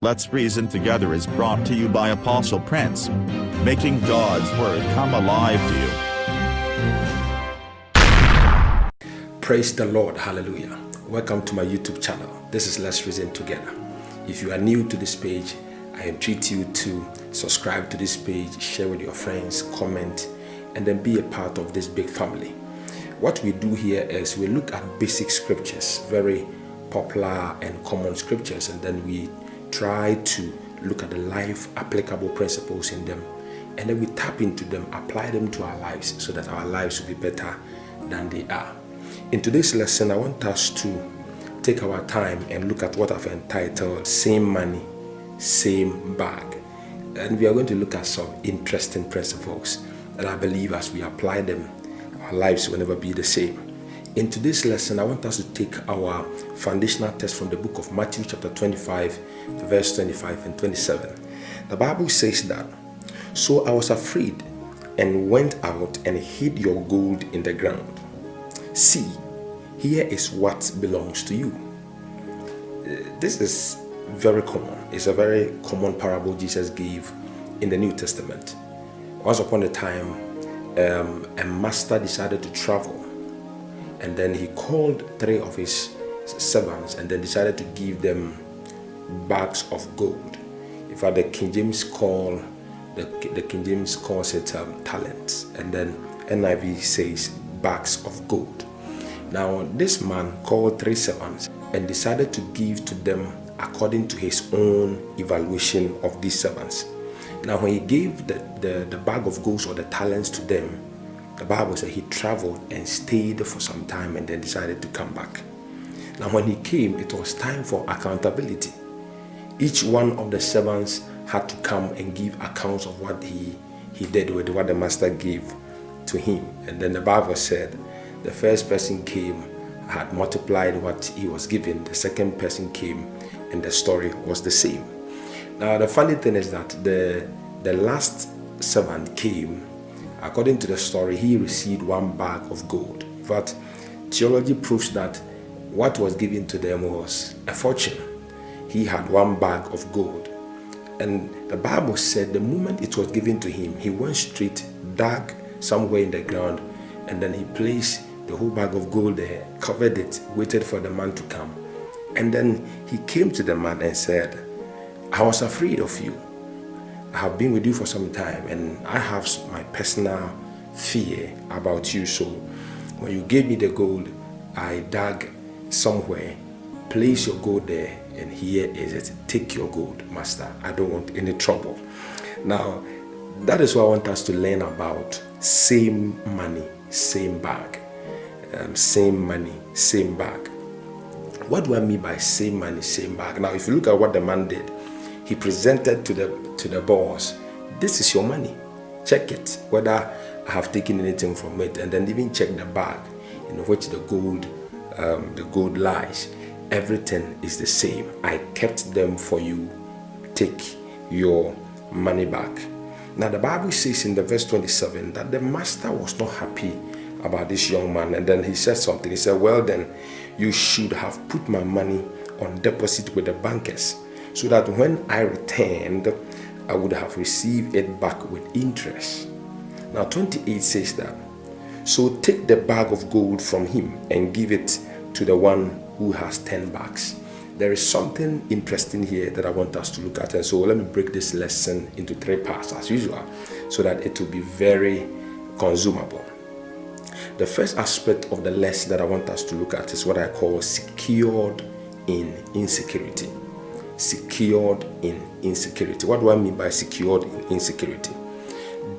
Let's Reason Together is brought to you by Apostle Prince, making God's Word come alive to you. Praise the Lord, hallelujah. Welcome to my YouTube channel. This is Let's Reason Together. If you are new to this page, I entreat you to subscribe to this page, share with your friends, comment, and then be a part of this big family. What we do here is we look at basic scriptures, very popular and common scriptures, and then we try to look at the life applicable principles in them, and then we tap into them, apply them to our lives so that our lives will be better than they are. In today's lesson, I want us to take our time and look at what I've entitled Same Money, Same Bag. And we are going to look at some interesting principles that I believe as we apply them, our lives will never be the same. In today's lesson, I want us to take our foundational text from the book of Matthew chapter 25, verse 25 and 27. The Bible says that, "So I was afraid and went out and hid your gold in the ground. See, here is what belongs to you." This is very common. It's a very common parable Jesus gave in the New Testament. Once upon a time, a master decided to travel, and then he called 3 of his servants and then decided to give them bags of gold. In fact, the King James calls it talents, and then NIV says bags of gold. Now, this man called 3 servants and decided to give to them according to his own evaluation of these servants. Now, when he gave the bag of gold or the talents to them, the Bible says he traveled and stayed for some time and then decided to come back. Now, when he came, it was time for accountability. Each one of the servants had to come and give accounts of what he did with what the master gave to him. And then the Bible said the first person came, had multiplied what he was given. The second person came, and the story was the same. Now, the funny thing is that the last servant came. According to the story, he received 1 bag of gold. In fact, theology proves that what was given to them was a fortune. He had 1 bag of gold. And the Bible said the moment it was given to him, he went straight, dug somewhere in the ground, and then he placed the whole bag of gold there, covered it, waited for the man to come. And then he came to the man and said, "I was afraid of you. I have been with you for some time, and I have my personal fear about you. So when you gave me the gold, I dug somewhere, place your gold there, and here is it. Take your gold, master. I don't want any trouble." Now, that is what I want us to learn about. Same money, same bag. Same money, same bag. What do I mean by same money, same bag? Now, if you look at what the man did, he presented to the boss, "This is your money. Check it, whether I have taken anything from it," and then even check the bag in which the gold lies. Everything is the same. I kept them for you. Take your money back. Now, the Bible says in the verse 27 that the master was not happy about this young man, and then he said something. He said, "Well, then you should have put my money on deposit with the bankers, so that when I returned, I would have received it back with interest." Now, 28 says that, "So take the bag of gold from him and give it to the one who has 10 bags." There is something interesting here that I want us to look at. And so let me break this lesson into 3 parts as usual, so that it will be very consumable. The first aspect of the lesson that I want us to look at is what I call secured in insecurity. Secured in insecurity. What do I mean by secured in insecurity?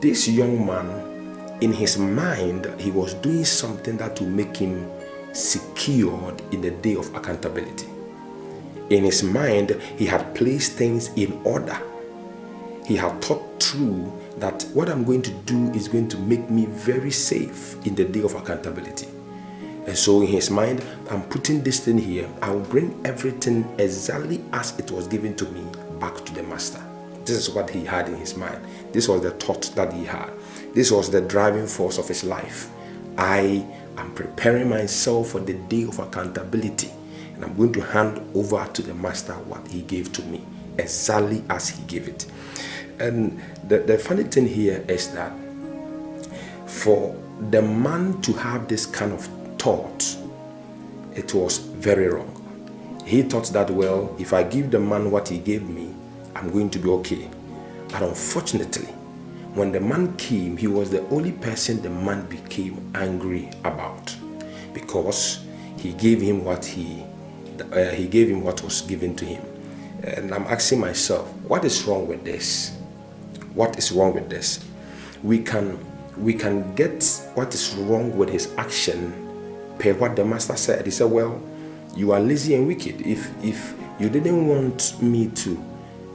This young man, in his mind, he was doing something that will make him secured in the day of accountability. In his mind, he had placed things in order. He had thought through that what I'm going to do is going to make me very safe in the day of accountability. And so in his mind, I'm putting this thing here. I will bring everything exactly as it was given to me back to the master. This is what he had in his mind. This was the thought that he had. This was the driving force of his life. I am preparing myself for the day of accountability, and I'm going to hand over to the master what he gave to me. exactly as he gave it. And the funny thing here is that for the man to have this kind of thought, it was very wrong. He thought that, well, if I give the man what he gave me, I'm going to be okay. But unfortunately, when the man came, he was the only person the man became angry about, because he gave him what was given to him. And I'm asking myself, what is wrong with this? What is wrong with this? We can get what is wrong with his action per what the master said. He said, well, you are lazy and wicked. If you didn't want me to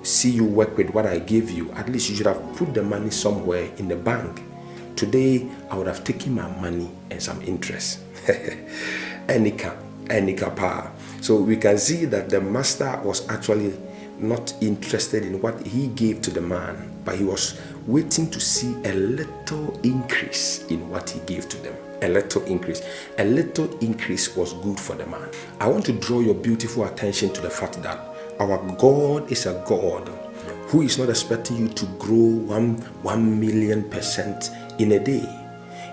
see you work with what I gave you, at least you should have put the money somewhere in the bank. Today, I would have taken my money and some interest. Enika power. So we can see that the master was actually not interested in what he gave to the man, but he was waiting to see a little increase in what he gave to them. A little increase. A little increase was good for the man. I want to draw your beautiful attention to the fact that our God is a God who is not expecting you to grow 1,000,000% in a day.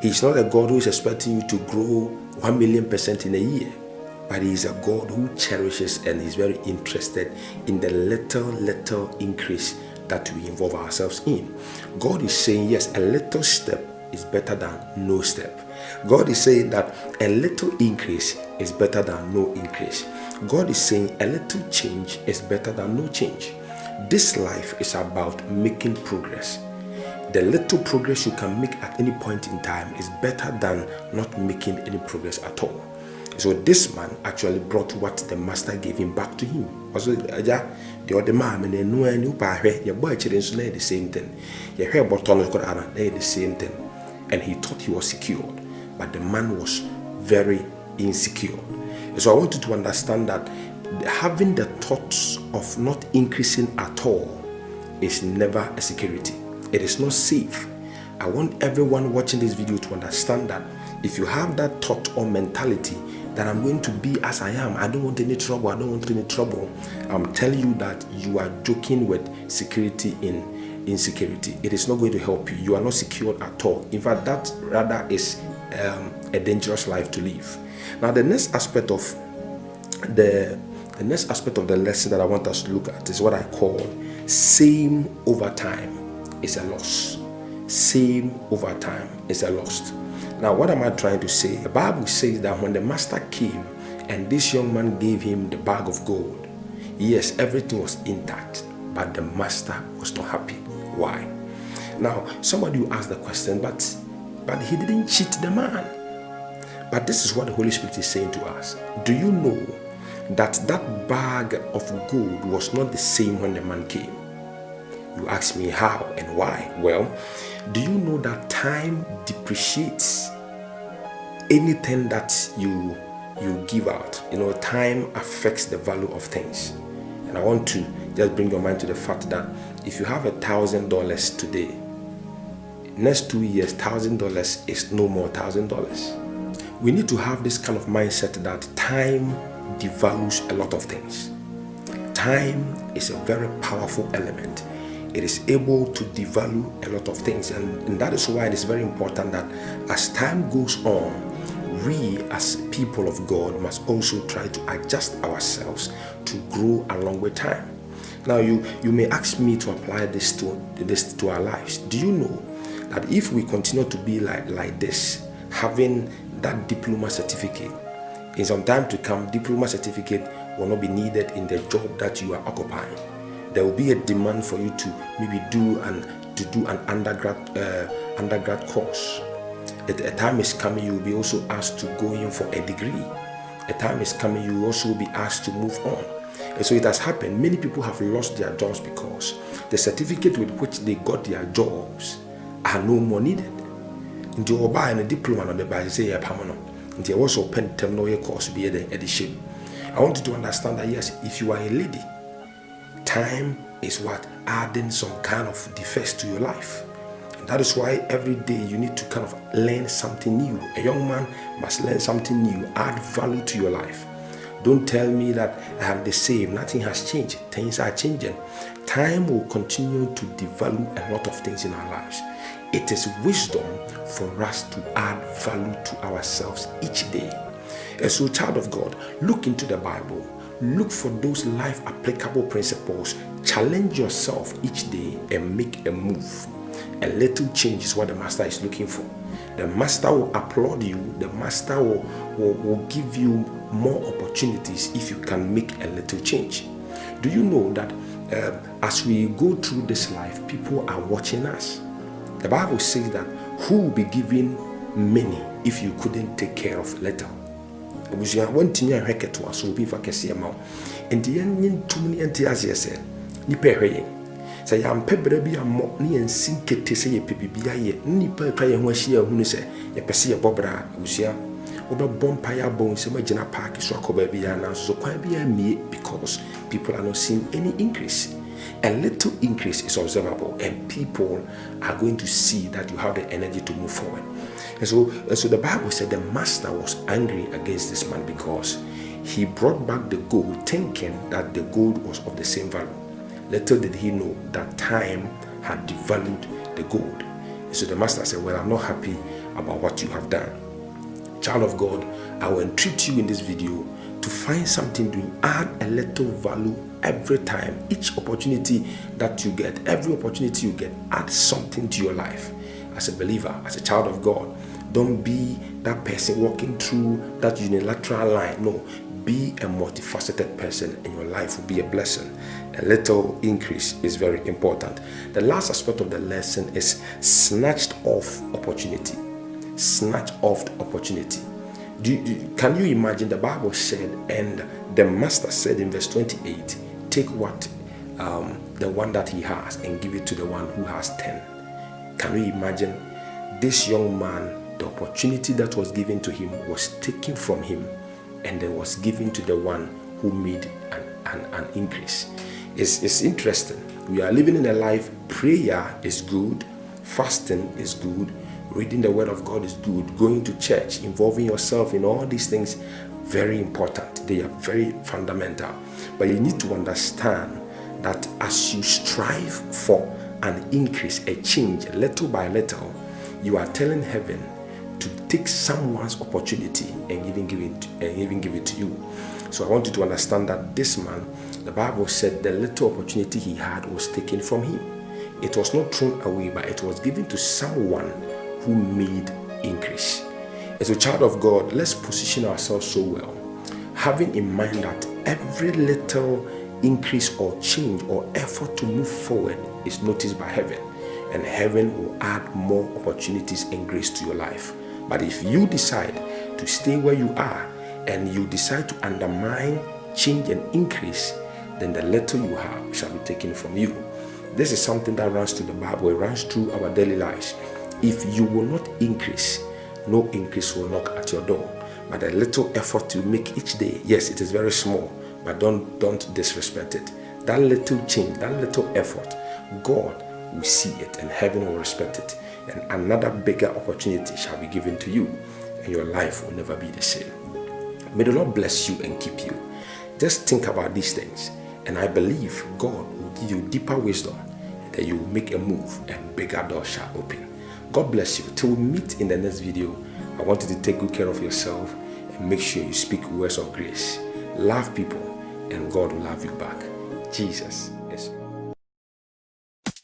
He's not a God who is expecting you to grow 1,000,000% in a year. But he is a God who cherishes and is very interested in the little increase that we involve ourselves in. God is saying, yes, a little step is better than no step. God is saying that a little increase is better than no increase. God is saying a little change is better than no change. This life is about making progress. The little progress you can make at any point in time is better than not making any progress at all. So this man actually brought what the master gave him back to him. Also, the other man, and then no one knew your boy children the same thing. Your hair button they the same thing. And he thought he was secured, but the man was very insecure. So I want you to understand that having the thoughts of not increasing at all is never a security. It is not safe. I want everyone watching this video to understand that if you have that thought or mentality that I'm going to be as I am, I don't want any trouble, I'm telling you that you are joking with security in insecurity. It is not going to help you. You are not secured at all. In fact, that rather is a dangerous life to live. Now, the next aspect of the lesson that I want us to look at is what I call same over time is a loss. Same over time is a loss. Now, what am I trying to say? The Bible says that when the master came and this young man gave him the bag of gold, yes, everything was intact, but the master was not happy. Why? Now, somebody will ask the question, but he didn't cheat the man. But this is what the Holy Spirit is saying to us. Do you know that bag of gold was not the same when the man came? You ask me how and why? Well, do you know that time depreciates anything that you give out? You know, time affects the value of things. And I want to just bring your mind to the fact that if you have $1,000 today, next 2 years, $1,000 is no more $1,000. We need to have this kind of mindset that time devalues a lot of things. Time is a very powerful element. It is able to devalue a lot of things, and that is why it is very important that as time goes on, we as people of God must also try to adjust ourselves to grow along with time. Now, you may ask me to apply this to our lives. Do you know that if we continue to be like this, having that diploma certificate, in some time to come, diploma certificate will not be needed in the job that you are occupying. There will be a demand for you to maybe do an undergrad course. A time is coming, you will be also asked to go in for a degree. A time is coming, you will also be asked to move on. And so it has happened. Many people have lost their jobs because the certificate with which they got their jobs are no more needed. Nti oba na diploma no be ba say ya pam no. Nti e was open terminal course be the edition. I want you to understand that yes, if you are a lady, time is what adding some kind of defects to your life. And that is why every day you need to kind of learn something new. A young man must learn something new, add value to your life. Don't tell me that I am the same. Nothing has changed. Things are changing. Time will continue to devalue a lot of things in our lives. It is wisdom for us to add value to ourselves each day. And so, child of God, look into the Bible. Look for those life applicable principles. Challenge yourself each day and make a move. A little change is what the master is looking for. The master will applaud you. The master will give you more opportunities if you can make a little change. Do you know that as we go through this life, people are watching us? The Bible says that who will be given many if you couldn't take care of little? When Tinia Hacket was so be for Cassiamo, and the ending too many enthusiasts, Nipper. Say, I'm pebble a mockney and sink it to say a pibia, nipper try and wash here who say, a pessia bobra, Usia, over bompire bones, imagine a park is rock baby, and so quite be a me because people are not seeing any increase. A little increase is observable, and people are going to see that you have the energy to move forward. And so the Bible said the master was angry against this man because he brought back the gold, thinking that the gold was of the same value. Little did he know that time had devalued the gold. And so the master said, well, I'm not happy about what you have done. Child of God, I will entreat you in this video to find something to add a little value every time. Each opportunity that you get, every opportunity you get, add something to your life. As a believer, as a child of God, don't be that person walking through that unilateral line. No, be a multifaceted person and your life will be a blessing. A little increase is very important. The last aspect of the lesson is snatched off opportunity. Snatched off opportunity. Can you imagine? The Bible said, and the master said in verse 28, take what the one that he has and give it to the one who has 10. Can you imagine? This young man, the opportunity that was given to him was taken from him and then was given to the one who made an increase. It's interesting. We are living in a life, prayer is good, fasting is good, reading the word of God is good, going to church, involving yourself in all these things, very important. They are very fundamental. But you need to understand that as you strive for an increase, a change, little by little, you are telling heaven to take someone's opportunity and even give it to you. So I want you to understand that this man, the Bible said the little opportunity he had was taken from him. It was not thrown away, but it was given to someone who made increase. As a child of God, let's position ourselves so well, having in mind that every little increase or change or effort to move forward is noticed by heaven, and heaven will add more opportunities and grace to your life. But if you decide to stay where you are and you decide to undermine change and increase, then the little you have shall be taken from you. This is something that runs through the Bible, it runs through our daily lives. If you will not increase, no increase will knock at your door. But a little effort you make each day, yes, it is very small, but don't disrespect it. That little change, that little effort, God will see it and heaven will respect it. And another bigger opportunity shall be given to you, and your life will never be the same. May the Lord bless you and keep you. Just think about these things, and I believe God will give you deeper wisdom, and that you will make a move and bigger doors shall open. God bless you. Till we meet in the next video, I want you to take good care of yourself and make sure you speak words of grace. Love people, and God will love you back. Jesus is.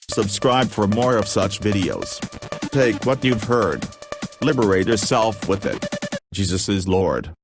Subscribe for more of such videos. Take what you've heard. Liberate yourself with it. Jesus is Lord.